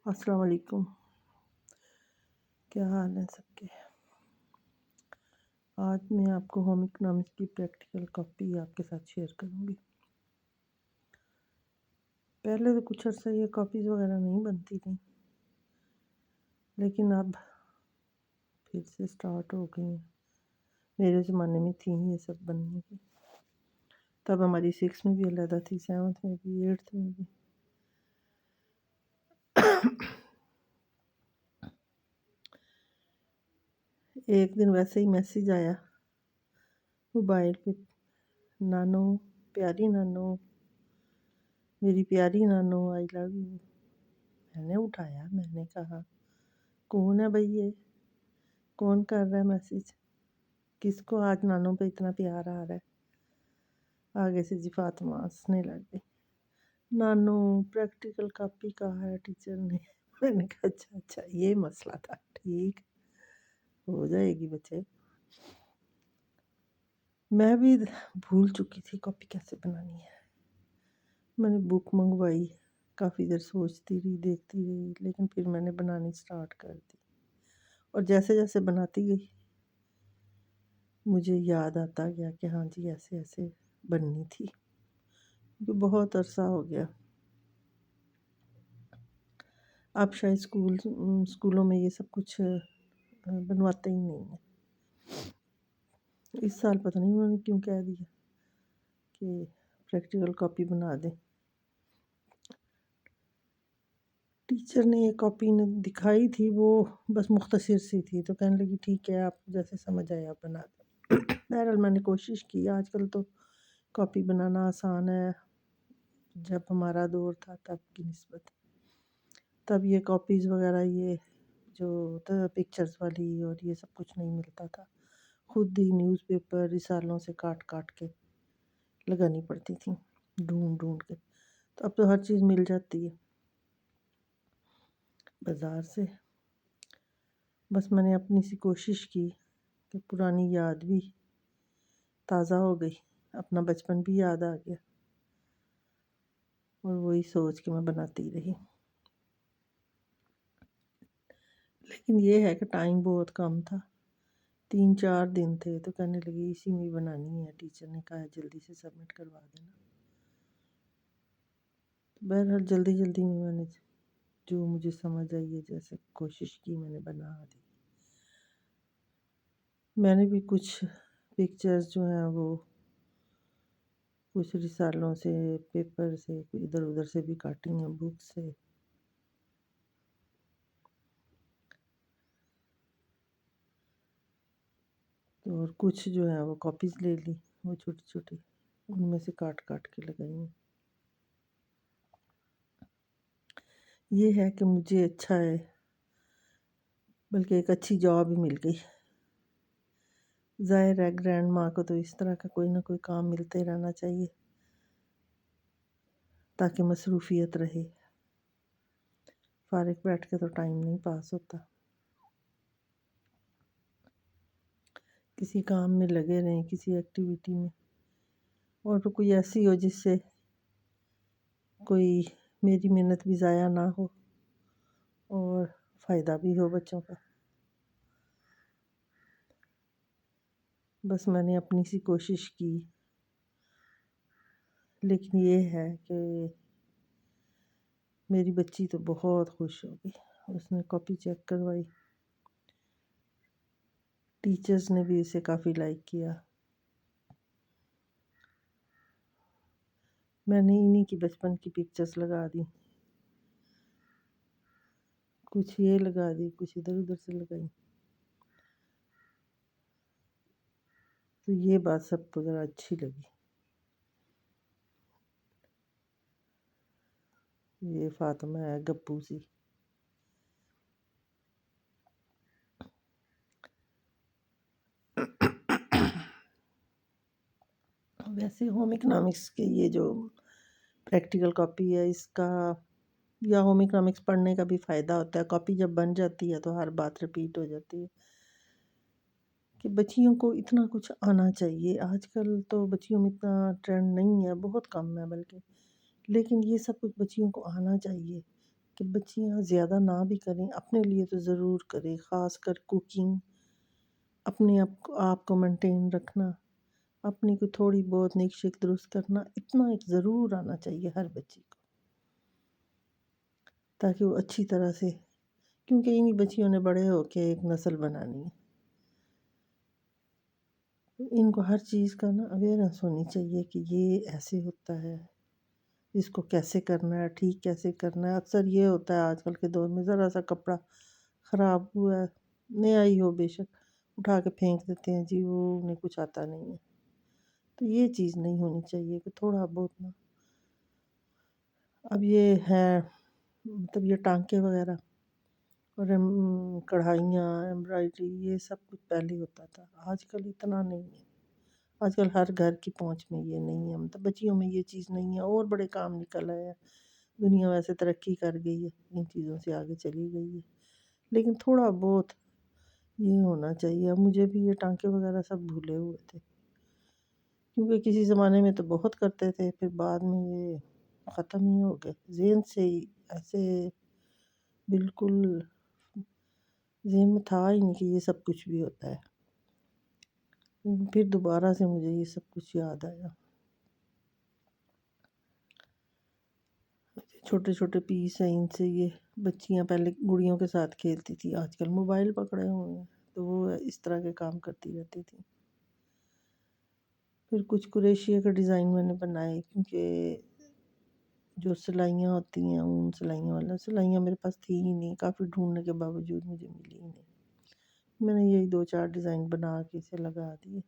السلام علیکم، کیا حال ہے سب کے؟ آج میں آپ کو ہوم اکنامکس کی پریکٹیکل کاپی آپ کے ساتھ شیئر کروں گی۔ پہلے تو کچھ عرصہ یہ کاپیز وغیرہ نہیں بنتی تھیں، لیکن اب پھر سے سٹارٹ ہو گئی ہیں۔ میرے زمانے میں تھیں یہ سب بننے کی، تب ہماری 6 میں بھی علیحدہ تھی، 7 میں بھی، 8 میں بھی۔ ایک دن ویسے ہی میسیج آیا موبائل پہ، نانو، پیاری نانو، میری پیاری نانو، آئی لو یو۔ میں نے اٹھایا، میں نے کہا کون ہے بھائی، یہ کون کر رہا ہے میسیج؟ کس کو آج نانو پہ اتنا پیار آ رہا ہے؟ آگے سے جی فاطمہ ہنسنے لگ گئی، نانو پریکٹیکل کاپی کہا ہے ٹیچر نے۔ میں نے کہا اچھا یہ مسئلہ تھا، ٹھیک ہو جائے گی بچے۔ میں بھی بھول چکی تھی کاپی کیسے بنانی ہے۔ میں نے بک منگوائی، کافی دیر سوچتی رہی، دیکھتی رہی، لیکن پھر میں نے بنانی سٹارٹ کر دی، اور جیسے جیسے بناتی گئی مجھے یاد آتا گیا کہ ہاں جی ایسے ایسے بننی تھی، کیونکہ بہت عرصہ ہو گیا۔ اب شاید اسکولوں میں یہ سب کچھ بنواتے ہی نہیں ہیں۔ اس سال پتہ نہیں انہوں نے کیوں کہہ دیا کہ پریکٹیکل کاپی بنا دیں۔ ٹیچر نے یہ کاپی دکھائی تھی، وہ بس مختصر سی تھی، تو کہنے لگی ٹھیک ہے آپ جیسے سمجھ آئے آپ بنا دیں۔ بہرحال میں نے کوشش کی۔ آج کل تو کاپی بنانا آسان ہے، جب ہمارا دور تھا تب کی نسبت، تب یہ کاپیز وغیرہ، یہ جو پکچرز والی اور یہ سب کچھ نہیں ملتا تھا، خود ہی نیوز پیپر رسالوں سے کاٹ کاٹ کے لگانی پڑتی تھیں، ڈھونڈ ڈھونڈ کے۔ تو اب تو ہر چیز مل جاتی ہے بازار سے۔ بس میں نے اپنی سی کوشش کی کہ پرانی یاد بھی تازہ ہو گئی، اپنا بچپن بھی یاد آ گیا، اور وہی سوچ کے میں بناتی رہی۔ لیکن یہ ہے کہ ٹائم بہت کم تھا، 3-4 دن تھے، تو کہنے لگی اسی میں بنانی ہے، ٹیچر نے کہا جلدی سے سبمٹ کروا دینا۔ بہرحال جلدی جلدی میں نے جو مجھے سمجھ آئی ہے، جیسے کوشش کی میں نے بنا دی۔ میں نے بھی کچھ پکچرز جو ہیں وہ کچھ رسالوں سے، پیپر سے، ادھر ادھر سے بھی کاٹی ہیں، بک سے۔ اور کچھ جو ہیں وہ کاپیز لے لی، وہ چھوٹی چھوٹی، ان میں سے کاٹ کاٹ کے لگائی ہیں۔ یہ ہے کہ مجھے اچھا ہے، بلکہ ایک اچھی جاب ہی مل گئی۔ ظاہر ہے گرینڈ ماں کو تو اس طرح کا کوئی نہ کوئی کام ملتے رہنا چاہیے تاکہ مصروفیت رہے، فارغ بیٹھ کے تو ٹائم نہیں پاس ہوتا۔ کسی کام میں لگے رہیں، کسی ایکٹیویٹی میں، اور تو کوئی ایسی ہو جس سے کوئی میری محنت بھی ضائع نہ ہو اور فائدہ بھی ہو بچوں کا۔ بس میں نے اپنی سی کوشش کی، لیکن یہ ہے کہ میری بچی تو بہت خوش ہو گئی، اس نے کاپی چیک کروائی، ٹیچرز نے بھی اسے کافی لائک کیا۔ میں نے انہی کی بچپن کی پکچرز لگا دی، کچھ یہ لگا دی، کچھ ادھر ادھر سے لگائی، تو یہ بات سب کو ذرا اچھی لگی۔ یہ فاطمہ ہے گپو سی۔ ویسے ہوم اکنامکس کے یہ جو پریکٹیکل کاپی ہے، اس کا یا ہوم اکنامکس پڑھنے کا بھی فائدہ ہوتا ہے۔ کاپی جب بن جاتی ہے تو ہر بات رپیٹ ہو جاتی ہے کہ بچیوں کو اتنا کچھ آنا چاہیے۔ آج کل تو بچیوں میں اتنا ٹرینڈ نہیں ہے، بہت کم ہے بلکہ، لیکن یہ سب کچھ بچیوں کو آنا چاہیے کہ بچیاں زیادہ نہ بھی کریں، اپنے لیے تو ضرور کریں، خاص کر کوکنگ، اپنے آپ کو مینٹین رکھنا، اپنی کوئی تھوڑی بہت نیک شک درست کرنا، اتنا ایک ضرور آنا چاہیے ہر بچی کو، تاکہ وہ اچھی طرح سے، کیونکہ انہی بچیوں نے بڑے ہو کے ایک نسل بنانی ہے۔ ان کو ہر چیز کا نا اویئرنیس ہونی چاہیے کہ یہ ایسے ہوتا ہے، اس کو کیسے کرنا ہے، ٹھیک کیسے کرنا ہے۔ اکثر یہ ہوتا ہے آج کل کے دور میں، ذرا سا کپڑا خراب ہوا ہے، نیا ہی ہو بے شک، اٹھا کے پھینک دیتے ہیں، جی وہ انہیں کچھ آتا نہیں ہے۔ تو یہ چیز نہیں ہونی چاہیے کہ تھوڑا بہت نا، اب یہ ہے مطلب یہ ٹانکے وغیرہ اور کڑھائیاں، ایمبرائڈری، یہ سب کچھ پہلے ہوتا تھا، آج کل اتنا نہیں ہے۔ آج کل ہر گھر کی پہنچ میں یہ نہیں ہے، مطلب بچیوں میں یہ چیز نہیں ہے، اور بڑے کام نکل آئے ہیں۔ دنیا ویسے ترقی کر گئی ہے، ان چیزوں سے آگے چلی گئی ہے، لیکن تھوڑا بہت یہ ہونا چاہیے۔ اب مجھے بھی یہ ٹانکے وغیرہ سب بھولے ہوئے تھے، کیونکہ کسی زمانے میں تو بہت کرتے تھے، پھر بعد میں یہ ختم ہی ہو گئے، ذہن سے ہی ایسے بالکل ذہن میں تھا ہی نہیں کہ یہ سب کچھ بھی ہوتا ہے۔ پھر دوبارہ سے مجھے یہ سب کچھ یاد آیا۔ چھوٹے چھوٹے پیس ہیں، ان سے یہ بچیاں پہلے گڑیوں کے ساتھ کھیلتی تھی، آج کل موبائل پکڑے ہوئے ہیں تو وہ اس طرح کے کام کرتی رہتی تھی۔ پھر کچھ کریشیا کا ڈیزائن میں نے بنائے، کیونکہ جو سلائیاں ہوتی ہیں، اون سلائیاں والا، سلائیاں میرے پاس تھی ہی نہیں، کافی ڈھونڈنے کے باوجود مجھے ملی ہی نہیں۔ میں نے یہی 2-4 ڈیزائن بنا کے اسے لگا دیے۔